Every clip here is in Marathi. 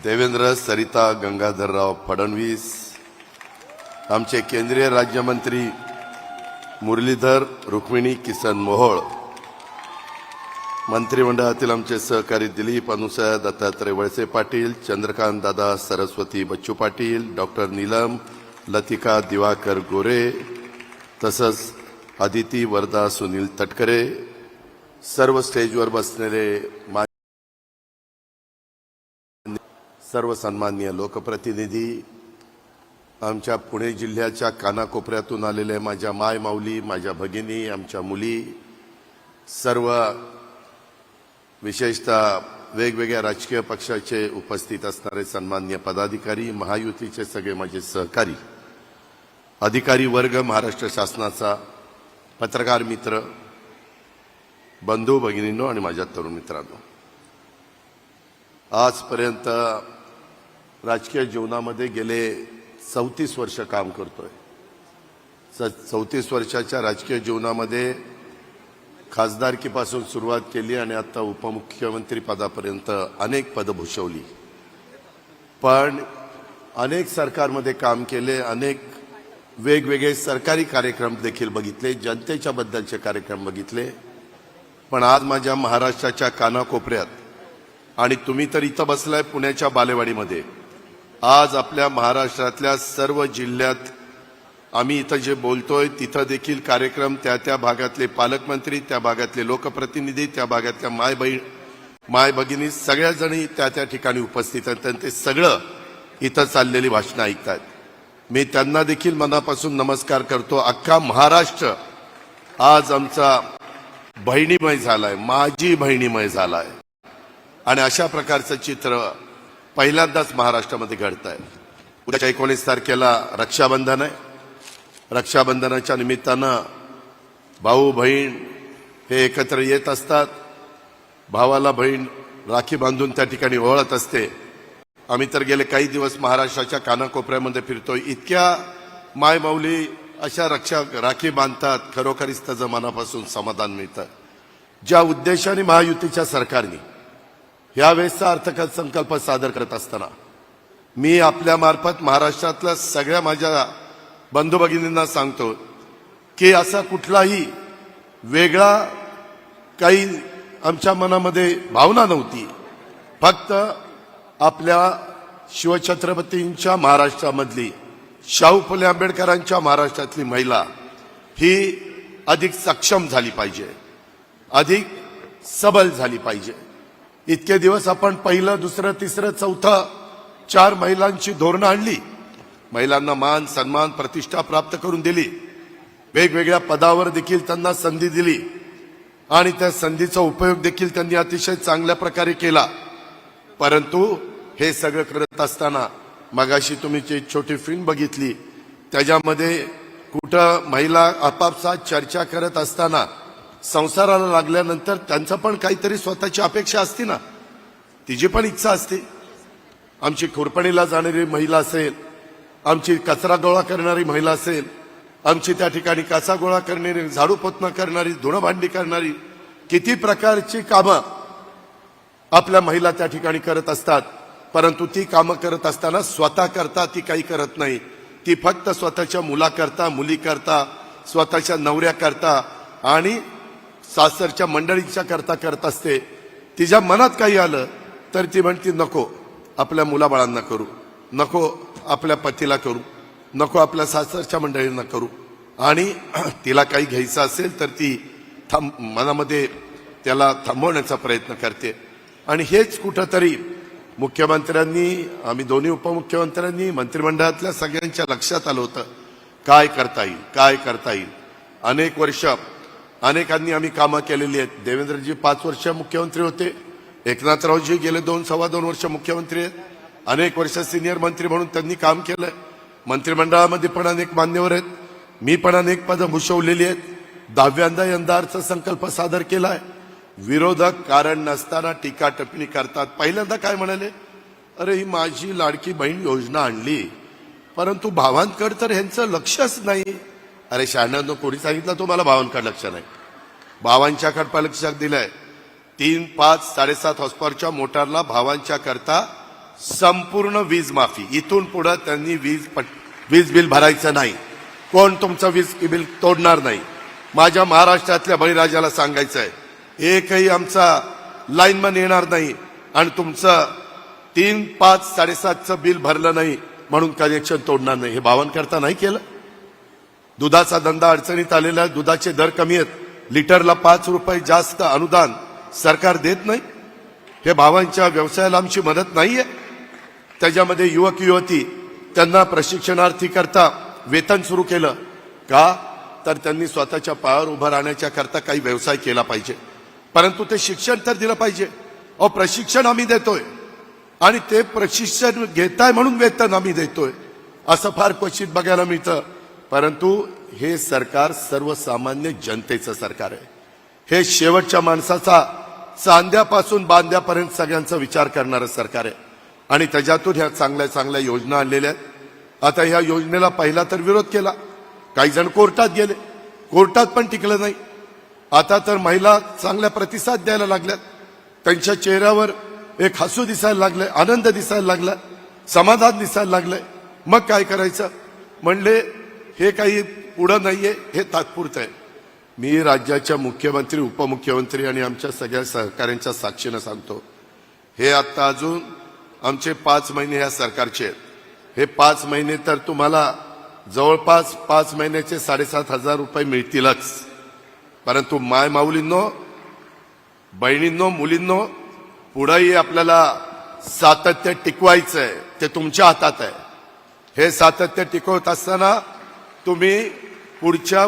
देवेंद्र सरिता गंगाधरराव फडणवीस, आमचे केंद्रीय राज्यमंत्री मुरलीधर रुक्मिणी किसन मोहोळ, मंत्रिमंडळातील आमचे सहकारी दिलीप अनुसया दत्तात्रय वळसे पाटील, चंद्रकांत दादा सरस्वती बच्चू पाटील, डॉक्टर नीलम लतिका दिवाकर गोरे, तसंच आदिती वरदा सुनील तटकरे, सर्व स्टेजवर बसलेले सर्व सन्माननीय लोकप्रतिनिधी, आमच्या पुणे जिल्ह्याच्या कानाकोपऱ्यातून आलेले माझ्या माय माऊली, माझ्या भगिनी, आमच्या मुली, सर्व विशेषतः वेगवेगळ्या राजकीय पक्षाचे उपस्थित असणारे सन्माननीय पदाधिकारी, महायुतीचे सगळे माझे सहकारी, अधिकारी वर्ग, महाराष्ट्र शासनाचा, पत्रकार मित्र, बंधू भगिनींनो आणि माझ्या तरुण मित्रांनो, आजपर्यंत राजकीय जीवनामध्ये गेले 34 वर्ष काम करतोय. 34 वर्षाच्या राजकीय जीवनामध्ये खासदारकीपासून सुरुवात केली आणि आता उपमुख्यमंत्री पदापर्यंत अनेक पदं भूषवली. पण अनेक सरकारमध्ये काम केले, अनेक वेगवेगळे सरकारी कार्यक्रम देखील बघितले, जनतेच्या बद्दलचे कार्यक्रम बघितले. पण आज माझ्या महाराष्ट्राच्या कानाकोपऱ्यात आणि तुम्ही तर इथं बसलाय पुण्याच्या बालेवाडीमध्ये, आज आपल्या महाराष्ट्रातल्या सर्व जिल्ह्यात आम्ही इथं जे बोलतोय तिथं देखील कार्यक्रम त्या भागातले पालकमंत्री, त्या भागातले लोकप्रतिनिधी, त्या भागातल्या माय भगिनी सगळ्याजणी त्या ठिकाणी उपस्थित आहेत आणि ते सगळं इथं चाललेली भाषणं ऐकतात. मी त्यांना देखील मनापासून नमस्कार करतो. अख्खा महाराष्ट्र आज आमचा बहिणीमय झालाय, माझी बहिणीमय झालाय आणि अशा प्रकारचं चित्र पहिल्यांदाच महाराष्ट्रामध्ये घडत आहे. उद्याच्या 19 तारखेला रक्षाबंधन आहे. रक्षाबंधनाच्या निमित्तानं भाऊ बहीण हे एकत्र येत असतात. भावाला बहीण राखी बांधून त्या ठिकाणी ओवाळत असते. आम्ही तर गेले काही दिवस महाराष्ट्राच्या कानाकोपऱ्यामध्ये फिरतोय. इतक्या मायमाऊली अशा राखी बांधतात, खरोखरीच त्याचं मनापासून समाधान मिळतं. ज्या उद्देशाने महायुतीच्या सरकारने यावेळेसचा अर्थसंकल्प सादर करत असताना मी आपल्या मार्फत महाराष्ट्रातल्या सगळ्या माझ्या बंधू भगिनींना सांगतो की असा कुठलाही वेगळा काही आमच्या मनामध्ये भावना नव्हती. फक्त आपल्या शिवछत्रपतींच्या महाराष्ट्रामधली, शाहू फुले आंबेडकरांच्या महाराष्ट्रातली महिला ही अधिक सक्षम झाली पाहिजे, अधिक सबल झाली पाहिजे. इतके दिवस आपण पहिलं, दुसरं, तिसरं, चौथं 4 महिलांची धोरणं आणली. महिलांना मान, सन्मान, प्रतिष्ठा प्राप्त करून दिली. वेगवेगळ्या पदावर देखील त्यांना संधी दिली आणि त्या संधीचा उपयोग देखील त्यांनी अतिशय चांगल्या प्रकारे केला. परंतु हे सगळं करत असताना मगाशी तुम्ही जी छोटी फिल्म बघितली त्याच्यामध्ये कुठं महिला आपापसात चर्चा करत असताना संसाराला लागल्यानंतर त्यांचं पण काहीतरी स्वतःची अपेक्षा असते ना, तिची पण इच्छा असते. आमची खुरपणीला जाणारी महिला असेल, आमची कचरा गोळा करणारी महिला असेल, आमची त्या ठिकाणी कचरा गोळा करणारी, झाडू पोतना करणारी, धुणं भांडी करणारी, किती प्रकारची कामं आपल्या महिला त्या ठिकाणी करत असतात. परंतु ती कामं करत असताना स्वतः करता ती काही करत नाही. ती फक्त स्वतःच्या मुलाकरता, मुलीकरता, स्वतःच्या नवऱ्याकरता आणि सासरच्या मंडळीच्या करता करत असते. तिच्या मनात काही आलं तर ती म्हणते नको आपल्या मुलाबाळांना करू, नको आपल्या पतीला करू, नको आपल्या सासरच्या मंडळींना करू. आणि तिला काही घ्यायचं असेल तर ती मनामध्ये त्याला थांबवण्याचा प्रयत्न करते. आणि हेच कुठंतरी मुख्यमंत्र्यांनी, आम्ही दोन्ही उपमुख्यमंत्र्यांनी, मंत्रिमंडळातल्या सगळ्यांच्या लक्षात आलं होतं काय करता येईल, काय करता येईल. अनेक वर्ष अनेकांनी आम्ही कामं केलेली आहेत. देवेंद्रजी 5 वर्ष मुख्यमंत्री होते, एकनाथरावजी गेले 2-2.25 वर्ष मुख्यमंत्री आहेत. अनेक वर्ष सिनियर मंत्री म्हणून त्यांनी काम केलंय. मंत्रिमंडळामध्ये पण अनेक मान्यवर आहेत. मी पण अनेक पदं भूषवलेली आहेत. 10व्यांदा यंदा अर्थसंकल्प सादर केलाय. विरोधक कारण नसताना टीका टिप्पणी करतात. पहिल्यांदा काय म्हणाले, अरे ही माझी लाडकी बहीण योजना आणली, परंतु भावांकडे तर ह्यांचं लक्षच नाही. अरे शहाण्यांनो, कोणी सांगितलं तुम्हाला भावांकडे लक्ष नाही? भावांच्याकडे लक्ष दिलंय. 3, 5, 7.5 हॉर्सपॉवरच्या मोटारला भावांच्या करता संपूर्ण वीज माफी. इथून पुढे त्यांनी वीज बिल भरायचं नाही. कोण तुमचं वीज बिल तोडणार नाही. माझ्या महाराष्ट्रातल्या बळीराजाला सांगायचं आहे, एकही आमचा लाईनमन येणार नाही आणि तुमचं 3, 5, 7.5चं बिल भरलं नाही म्हणून कनेक्शन तोडणार नाही. हे भावांकरता नाही केलं. दुधाचा धंदा अडचणीत आलेला आहे. दुधाचे दर कमी आहेत. लिटरला 5 रुपये जास्त अनुदान सरकार देत नाही. हे भावांच्या व्यवसायाला आमची मदत नाहीये. त्याच्यामध्ये युवक युवती त्यांना प्रशिक्षणार्थी करता वेतन सुरू केलं का, तर त्यांनी स्वतःच्या पायावर उभं राहण्याच्या करता काही व्यवसाय केला पाहिजे. परंतु ते शिक्षण तर दिलं पाहिजे. प्रशिक्षण आम्ही देतोय आणि ते प्रशिक्षण घेताय म्हणून वेतन आम्ही देतोय असं फार क्वचित बघायला मिळतं. परंतु हे सरकार सर्वसामान्य जनतेचं सरकार आहे. हे शेवटच्या माणसाचा चांद्यापासून बांध्यापर्यंत सगळ्यांचा विचार करणारं सरकार आहे आणि त्याच्यातून ह्या चांगल्या चांगल्या योजना आणलेल्या आहेत. आता ह्या योजनेला पहिला तर विरोध केला. काही जण कोर्टात गेले, कोर्टात पण टिकलं नाही. आता तर महिला चांगल्या प्रतिसाद द्यायला लागल्यात. त्यांच्या चेहऱ्यावर एक हसू दिसायला लागलंय, आनंद दिसायला लागलाय, समाधान दिसायला लागलंय. मग काय करायचं म्हणले, हे काही पुढं नाहीये, हे तात्पुरतं आहे. मी राज्याच्या मुख्यमंत्री, उपमुख्यमंत्री आणि आमच्या सगळ्या सहकाऱ्यांच्या साक्षीनं सांगतो, हे आता अजून आमचे 5 महिने ह्या सरकारचे आहेत. हे 5 महिने तर तुम्हाला जवळपास 5 महिन्याचे 7,500 रुपये मिळतीलच. परंतु माय माऊलींनो, बहिणींनो, मुलींनो, पुढेही आपल्याला सातत्य टिकवायचं आहे. ते तुमच्या हातात आहे. हे सातत्य टिकवत असताना तुम्ही पुढच्या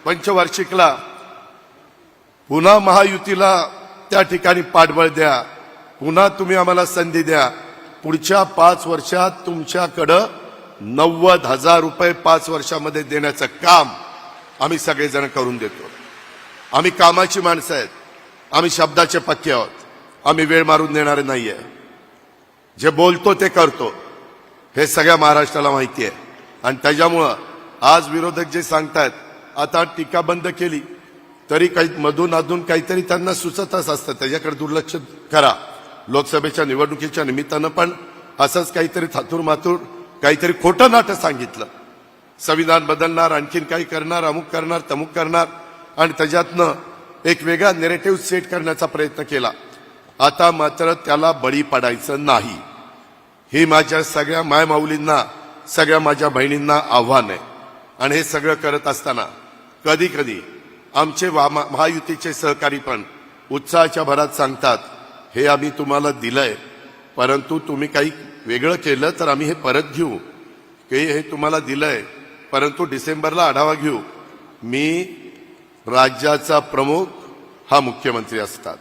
पंचवार्षिकला पुन्हा महायुतीला त्या ठिकाणी पाठबळ द्या. पुन्हा तुम्ही आम्हाला संधी द्या. पुढच्या 5 वर्षात तुमच्याकडं 90,000 रुपये 5 वर्षामध्ये देण्याचं काम आम्ही सगळेजण करून देतो. आम्ही कामाची माणसं आहेत. आम्ही शब्दाचे पक्के आहोत. आम्ही वेळ मारून देणारे नाहीये. जे बोलतो ते करतो हे सगळ्या महाराष्ट्राला माहिती आहे. आणि त्याच्यामुळं आज विरोधक जे सांगतायत, आता टीका बंद केली तरी काही मधून अधून काहीतरी त्यांना सुचतच असतं. त्याच्याकडे दुर्लक्ष करा. लोकसभेच्या निवडणुकीच्या निमित्तानं पण असंच काहीतरी थातूर मातूर काहीतरी खोटं नाटक सांगितलं. संविधान बदलणार, आणखीन काही करणार, अमुक करणार, तमुक करणार आणि त्याच्यातनं एक वेगळा नेरेटिव्ह सेट करण्याचा प्रयत्न केला. आता मात्र त्याला बळी पडायचं नाही. ही माझ्या सगळ्या मायमाऊलींना, सगळ्या माझ्या बहिणींना आव्हान आहे. आणि हे सगळं करत असताना कधी कधी आमचे महायुतीचे सहकारी पण उत्साहाच्या भरात सांगतात, हे आम्ही तुम्हाला दिलंय, परंतु तुम्ही काही वेगळं केलं तर आम्ही हे परत घेऊ. हे तुम्हाला दिलंय, परंतु डिसेंबरला आढावा घेऊ. मी राज्याचा प्रमुख हा मुख्यमंत्री असतात.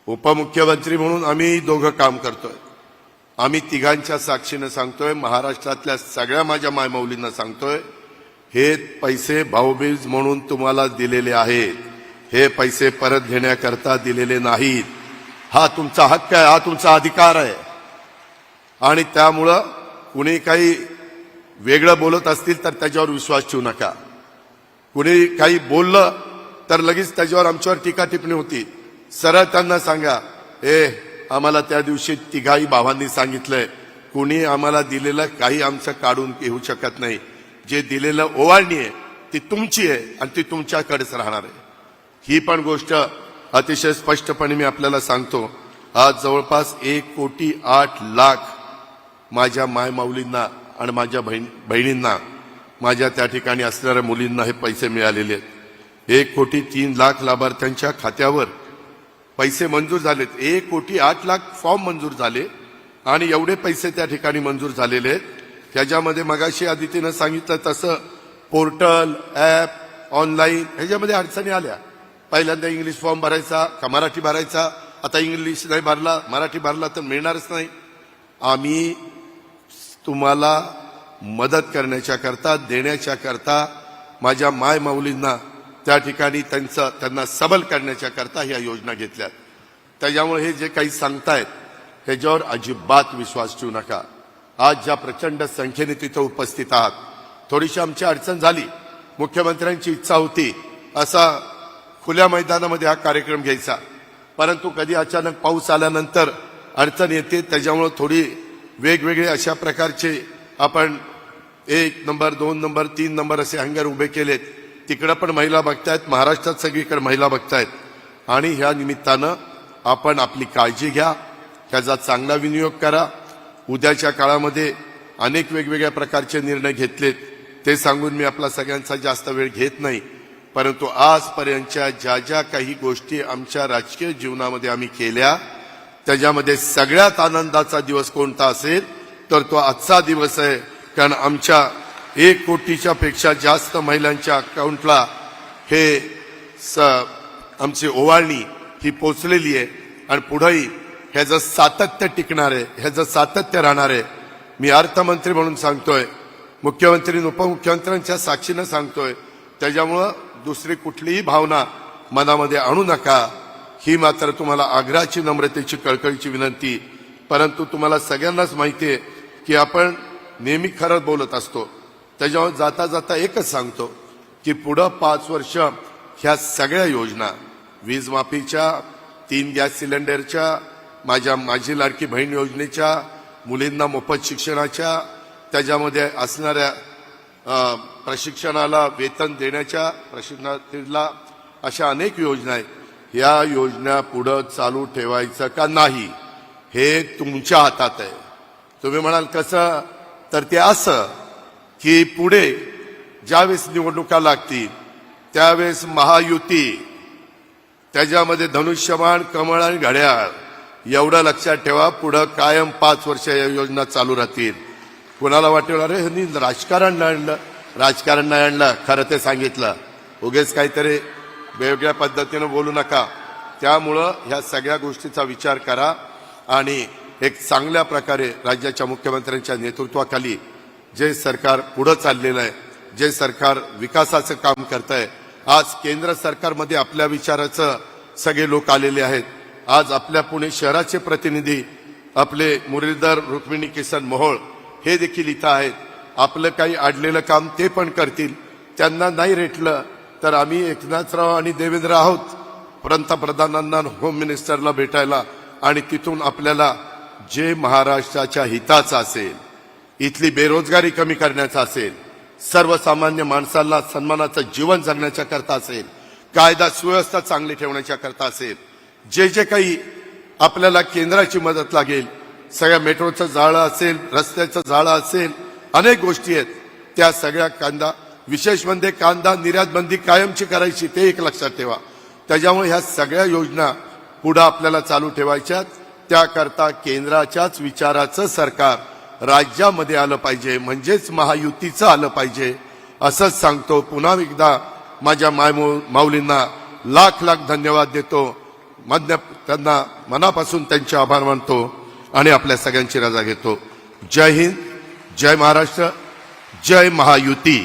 उपमुख्यमंत्री म्हणून आम्ही दोघं काम करतोय. आम्ही तिघांच्या साक्षीनं सांगतोय, महाराष्ट्रातल्या सगळ्या माझ्या मायमाऊलींना सांगतोय, हे पैसे भाऊबीज म्हणून तुम्हाला दिलेले आहेत. हे पैसे परत घेण्याकरता दिलेले नाहीत. हा तुमचा हक्क आहे, हा तुमचा अधिकार आहे. आणि त्यामुळं कुणी काही वेगळं बोलत असतील तर त्याच्यावर विश्वास ठेवू नका. कुणी काही बोललं तर लगेच त्याच्यावर आमच्यावर टीका टिप्पणी होती. सरळ त्यांना सांगा, आम्हाला त्या दिवशी तिघाही भावांनी सांगितलंय, कुणी आम्हाला दिलेलं काही आमचं काढून घेऊ शकत नाही. जे दिलेलं ओवाळणी आहे ती तुमची आहे आणि ती तुमच्याकडेच राहणार आहे. ही पण गोष्ट अतिशय स्पष्टपणे मी आपल्याला सांगतो. आज जवळपास 1,08,00,000 माझ्या मायमाऊलींना आणि माझ्या बहिणींना, माझ्या त्या ठिकाणी असणाऱ्या मुलींना हे पैसे मिळालेले आहेत. 1,03,00,000 लाभार्थ्यांच्या खात्यावर पैसे मंजूर झालेत. 1,08,00,000 फॉर्म मंजूर झाले आणि एवढे पैसे त्या ठिकाणी मंजूर झालेले आहेत. त्याच्यामध्ये मगाशी आदितीनं सांगितलं तसं पोर्टल, ॲप, ऑनलाईन ह्याच्यामध्ये अडचणी आल्या. पहिल्यांदा इंग्लिश फॉर्म भरायचा का मराठी भरायचा. आता इंग्लिश नाही भरला, मराठी भरला तर मिळणारच नाही. आम्ही तुम्हाला मदत करण्याच्या करता, देण्याच्या करता, माझ्या माय माऊलींना त्या ठिकाणी त्यांना सबल करण्याच्या करता ह्या योजना घेतल्यात. त्याच्यामुळे हे जे काही सांगतायत ह्याच्यावर अजिबात विश्वास ठेवू नका. आज ज्या प्रचंड संख्येने तिथं उपस्थित आहात, थोडीशी आमची अडचण झाली. मुख्यमंत्र्यांची इच्छा होती असा खुल्या मैदानामध्ये हा कार्यक्रम घ्यायचा, परंतु कधी अचानक पाऊस आल्यानंतर अडचण येते, त्याच्यामुळे थोडी वेगवेगळे अशा प्रकारचे आपण 1 नंबर 2 नंबर 3 नंबर असे हँगर उभे केलेत. तिकडं पण महिला बघतायत, महाराष्ट्रात सगळीकडे महिला बघतायत. आणि ह्या निमित्तानं आपण आपली काळजी घ्या, त्याचा चांगला विनियोग करा. उद्याच्या काळामध्ये अनेक वेगवेगळ्या प्रकारचे निर्णय घेतलेत, ते सांगून मी आपला सगळ्यांचा जास्त वेळ घेत नाही. परंतु आजपर्यंतच्या ज्या ज्या काही गोष्टी आमच्या राजकीय जीवनामध्ये आम्ही केल्या, त्याच्यामध्ये सगळ्यात आनंदाचा दिवस कोणता असेल तर तो आजचा दिवस आहे. कारण आमच्या 1 कोटीच्या पेक्षा जास्त महिलांच्या अकाउंटला हे आमची ओवाळणी ही पोचलेली आहे. आणि पुढेही ह्याचं सातत्य टिकणार आहे, ह्याचं सातत्य राहणार आहे. मी अर्थमंत्री म्हणून सांगतोय, मुख्यमंत्री आणि उपमुख्यमंत्र्यांच्या साक्षीनं सांगतोय. त्याच्यामुळं दुसरी कुठलीही भावना मनामध्ये आणू नका, ही मात्र तुम्हाला आग्रहाची, नम्रतेची, कळकळीची विनंती. परंतु तुम्हाला सगळ्यांनाच माहिती आहे की आपण नेहमी खरं बोलत असतो. त्याच्यामुळे जाता जाता एकच सांगतो की पुढं 5 वर्ष ह्या सगळ्या योजना, वीज माफीच्या, 3 गॅस सिलेंडरच्या, माझी लाडकी बहीण योजनेच्या, मुलींना मोफत शिक्षणाच्या, त्याच्यामध्ये असणाऱ्या प्रशिक्षणाला वेतन देण्याच्या, प्रशिक्षणाला, अशा अनेक योजना आहेत. या योजना पुढं चालू ठेवायचं का नाही हे तुमच्या हातात आहे. तुम्ही म्हणाल कसं, तर ते असं की पुढे ज्यावेळेस निवडणुका लागतील त्यावेळेस महायुती, त्याच्यामध्ये धनुष्यबाण, कमळ आणि घड्याळ, एवढं लक्षात ठेवा. पुढं कायम 5 वर्ष या योजना चालू राहतील. कोणाला वाटेल अरे ह्यांनी राजकारण नाही आणलं, राजकारण नाही आणलं, खरं ते सांगितलं. उगेच काहीतरी वेगळ्या पद्धतीनं बोलू नका. त्यामुळं ह्या सगळ्या गोष्टीचा विचार करा आणि एक चांगल्या प्रकारे राज्याच्या मुख्यमंत्र्यांच्या नेतृत्वाखाली जे सरकार पुढं चाललेलं आहे, जे सरकार विकासाचं काम करत आहे, आज केंद्र सरकारमध्ये आपल्या विचाराचं सगळे लोक आलेले आहेत. आज आपल्या पुणे शहराचे प्रतिनिधी आपले मुरलीधर रुक्मिणी किसन मोहोळ हे देखील इथं आहेत. आपलं काही अडलेलं काम ते पण करतील. त्यांना नाही रेटलं तर आम्ही एकनाथराव आणि देवेंद्र आहोत पंतप्रधानांना, होम मिनिस्टरला भेटायला. आणि तिथून आपल्याला जे महाराष्ट्राच्या हिताचं असेल, इथली बेरोजगारी कमी करण्याचा असेल, सर्वसामान्य माणसाला सन्मानाचं जीवन जगण्याच्या करता असेल, कायदा सुव्यवस्था चांगली ठेवण्याच्या करता असेल, जे जे काही आपल्याला केंद्राची मदत लागेल, सगळ्या मेट्रोचं जाळं असेल, रस्त्याचं जाळं असेल, अनेक गोष्टी आहेत, त्या सगळ्या कांदा, विशेष म्हणजे कांदा निर्यात बंदी कायमची करायची, ते एक लक्षात ठेवा. त्याच्यामुळे ह्या सगळ्या योजना पुढे आपल्याला चालू ठेवायच्यात. त्याकरता केंद्राच्याच विचाराचं सरकार राज्यामध्ये आलं पाहिजे, म्हणजेच महायुतीचं आलं पाहिजे, असंच सांगतो. पुन्हा एकदा माझ्या माऊलींना लाख लाख धन्यवाद देतो. त्यांना मनापासून त्यांचे आभार मानतो आणि आपल्या सगळ्यांची रजा घेतो. जय हिंद, जय महाराष्ट्र, जय महायुती.